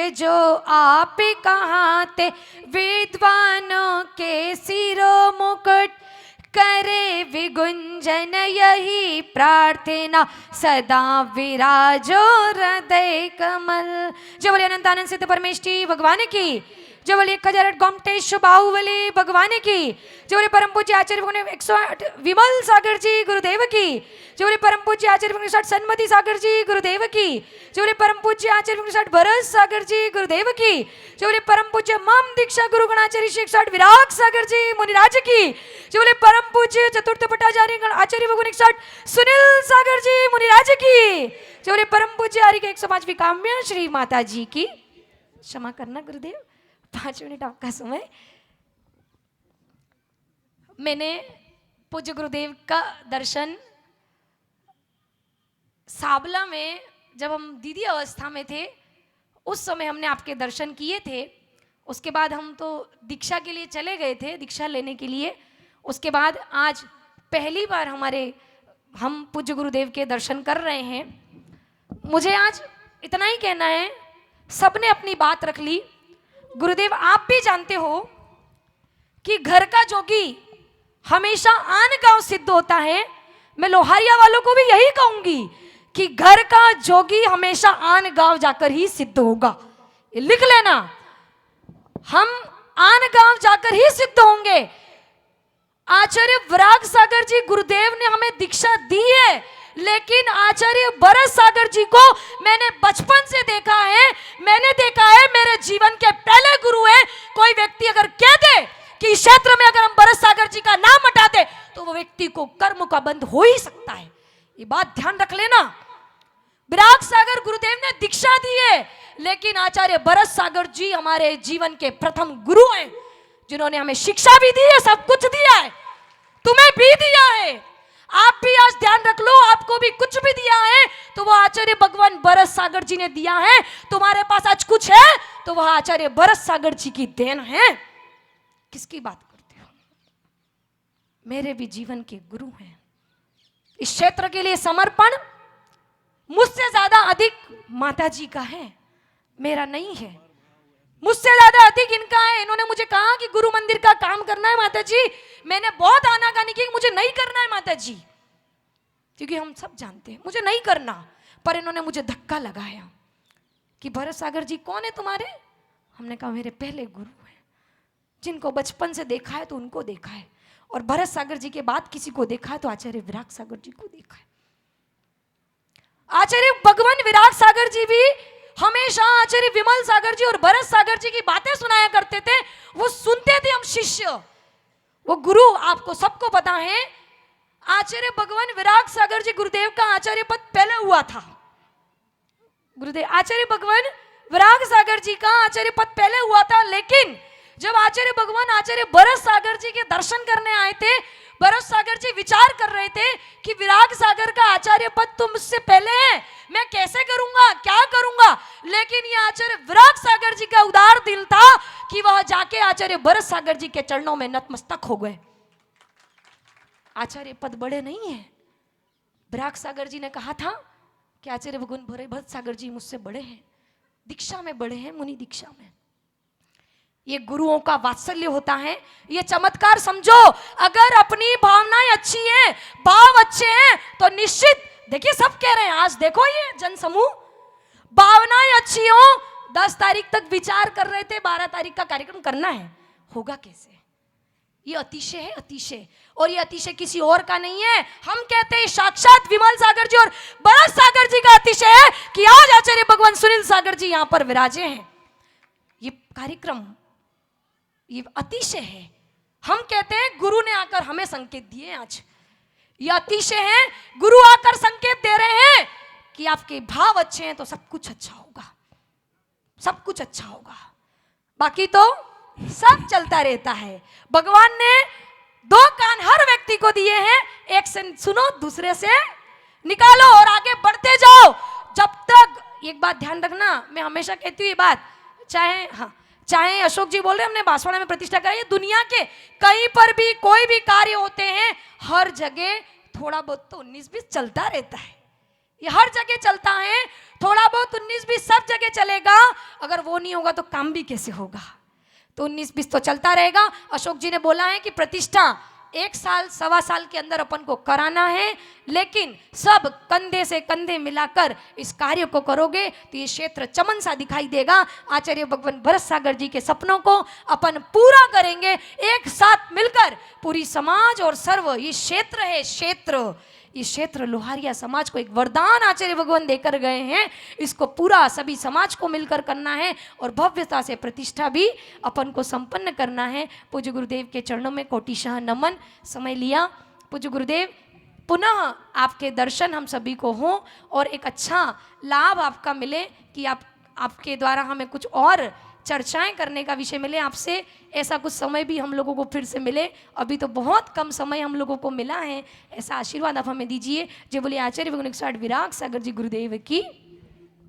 ये जो आप कहाते विद्वानों के सिरों मुकुट करे विगुंजन यही प्रार्थना सदा विराजो हृदय कमल। जो बोले अनंतानंद सिद्ध परमेष्ठी भगवान की, जो बोले 1008 गोमटेश बाहुबली भगवान की, जो बोले परम पूज्य आचार्य 108 विमल सागर जी गुरुदेव की, जो बोले परम पूज्य आचार्य 108 सन्मति सागर जी गुरुदेव की, जो बोले परम पूज्य आचार्य 108 भरत सागर जी गुरुदेव की, जो बोले परम पूज्य मम दीक्षा गुरु गणाचार्य 108 विराग सागर जी मुनिराज की, जो बोले परम पूज्य चतुर्थ पटाचार्य आचार्य भगवान 108 सुनील सागर जी मुनिराज की, जो बोले परम पूज्य हरि के 105 काम्या श्री माता जी की। क्षमा करना गुरुदेव, 5 मिनट आपका समय। मैंने पूज्य गुरुदेव का दर्शन साबला में जब हम दीदी अवस्था में थे उस समय हमने आपके दर्शन किए थे। उसके बाद हम तो दीक्षा के लिए चले गए थे, दीक्षा लेने के लिए। उसके बाद आज पहली बार हम पूज्य गुरुदेव के दर्शन कर रहे हैं। मुझे आज इतना ही कहना है, सबने अपनी बात रख ली। गुरुदेव आप भी जानते हो कि घर का जोगी हमेशा आन गांव सिद्ध होता है। मैं लोहारिया वालों को भी यही कहूंगी कि घर का जोगी हमेशा आन गांव जाकर ही सिद्ध होगा। ये लिख लेना, हम आन गांव जाकर ही सिद्ध होंगे। आचार्य विराग सागर जी गुरुदेव ने हमें दीक्षा दी है, लेकिन आचार्य भरत सागर जी को मैंने बचपन से देखा है। मैंने देखा है, मेरे जीवन के पहले गुरु है। कोई व्यक्ति अगर कह दे कि इस क्षेत्र में अगर हम भरत सागर जी का नाम हटा दे तो वो व्यक्ति को कर्म का बंध हो ही सकता है। ये बात ध्यान रख लेना। विराग सागर गुरुदेव ने दीक्षा दी है, लेकिन आचार्य भरत सागर जी हमारे जीवन के प्रथम गुरु हैं, जिन्होंने हमें शिक्षा भी दी है, सब कुछ दिया है, तुम्हें भी दिया है। आप भी आज ध्यान रख लो, आपको भी कुछ भी दिया है तो वो आचार्य भगवान भरत सागर जी ने दिया है। तुम्हारे पास आज कुछ है तो वह आचार्य भरत सागर जी की देन है। किसकी बात करते हो? मेरे भी जीवन के गुरु हैं। इस क्षेत्र के लिए समर्पण मुझसे ज्यादा अधिक माता जी का है, मेरा नहीं है। मुझसे ज्यादा अधिक इनका है। इन्होंने मुझे कहा कि गुरु मंदिर का काम करना है माता जी। मैंने बहुत आनाकानी की, मुझे नहीं करना है माता जी, क्योंकि हम सब जानते हैं मुझे नहीं करना। पर इन्होंने मुझे धक्का लगाया कि भरत सागर जी कौन है तुम्हारे? हमने कहा मेरे पहले गुरु हैं, जिनको बचपन से देखा है तो उनको देखा है, और भरत सागर जी के बाद किसी को देखा है तो आचार्य विराग सागर जी को देखा है। आचार्य भगवान विराग सागर जी भी हमेशा आचार्य विमल सागर जी और भरत सागर जी की बातें सुनाया करते थे। वो सुनते थे, हम शिष्य। वो गुरु आपको सबको पता है। आचार्य भगवान विराग सागर जी गुरुदेव का आचार्य पद पहले हुआ था। गुरुदेव आचार्य भगवान विराग सागर जी का आचार्य पद पहले हुआ था, लेकिन जब आचार्य भगवान आचार्य भरत सागर जी के दर्शन करने आए थे, भरत सागर जी विचार कर रहे थे कि विराग सागर का आचार्य पद तो मुझसे पहले है, मैं कैसे करूंगा, क्या करूंगा। लेकिन ये आचार्य विराग सागर जी का उदार दिल था कि वह जाके आचार्य भरत सागर जी के चरणों में नतमस्तक हो गए। आचार्य पद बड़े नहीं है। विराग सागर जी ने कहा था कि आचार्य भगवान भरत सागर जी मुझसे बड़े हैं, दीक्षा में बड़े हैं, मुनि दीक्षा में। ये गुरुओं का वात्सल्य होता है। ये चमत्कार समझो, अगर अपनी भावनाएं अच्छी हैं, भाव अच्छे हैं तो निश्चित, देखिए सब कह रहे हैं, आज देखो ये जनसमूह, भावनाएं अच्छी हो। 10 तारीख तक विचार कर रहे थे 12 तारीख का कार्यक्रम करना है, होगा कैसे? ये अतिशय है, अतिशय। और ये अतिशय किसी और का नहीं है। हम कहते हैं साक्षात विमल सागर जी और भरत सागर जी का अतिशय है कि आज आचार्य भगवान सुनील सागर जी यहां पर विराजे हैं। ये कार्यक्रम, ये अतिशय है। हम कहते हैं गुरु ने आकर हमें संकेत दिए आज, ये अतिशय है। गुरु आकर संकेत दे रहे हैं कि आपके भाव अच्छे हैं तो सब कुछ अच्छा होगा, सब कुछ अच्छा होगा, बाकी तो सब चलता रहता है। भगवान ने 2 कान हर व्यक्ति को दिए हैं, एक से सुनो, दूसरे से निकालो और आगे बढ़ते जाओ। जब तक, एक बात ध्यान रखना, मैं हमेशा कहती हूँ ये बात, चाहे अशोक जी बोल रहे हमने बांसवाड़ा में प्रतिष्ठा कराई, दुनिया के कहीं पर भी कोई भी कार्य होते हैं, हर जगह थोड़ा बहुत तो 19-20 चलता रहता है। ये हर जगह चलता है, थोड़ा बहुत 19-20 सब जगह चलेगा। अगर वो नहीं होगा तो काम भी कैसे होगा। तो 19-20 तो चलता रहेगा। अशोक जी ने बोला है कि प्रतिष्ठा 1 साल 1.25 साल के अंदर अपन को कराना है, लेकिन सब कंधे से कंधे मिलाकर इस कार्य को करोगे तो ये क्षेत्र चमन सा दिखाई देगा। आचार्य भगवान भरत सागर जी के सपनों को अपन पूरा करेंगे एक साथ मिलकर। पूरी समाज और सर्व ये क्षेत्र है, क्षेत्र, ये क्षेत्र लोहारिया समाज को एक वरदान आचार्य भगवान देकर गए हैं। इसको पूरा सभी समाज को मिलकर करना है और भव्यता से प्रतिष्ठा भी अपन को संपन्न करना है। पूज्य गुरुदेव के चरणों में कोटिशः नमन। समय लिया पूज्य गुरुदेव, पुनः आपके दर्शन हम सभी को हों और एक अच्छा लाभ आपका मिले कि आपके द्वारा हमें कुछ और चर्चाएं करने का विषय मिले, आपसे ऐसा कुछ समय भी हम लोगों को फिर से मिले। अभी तो बहुत कम समय हम लोगों को मिला है, ऐसा आशीर्वाद आप हमें दीजिए। जय बोले आचार्य भगवान 108 विराग सागर जी गुरुदेव की।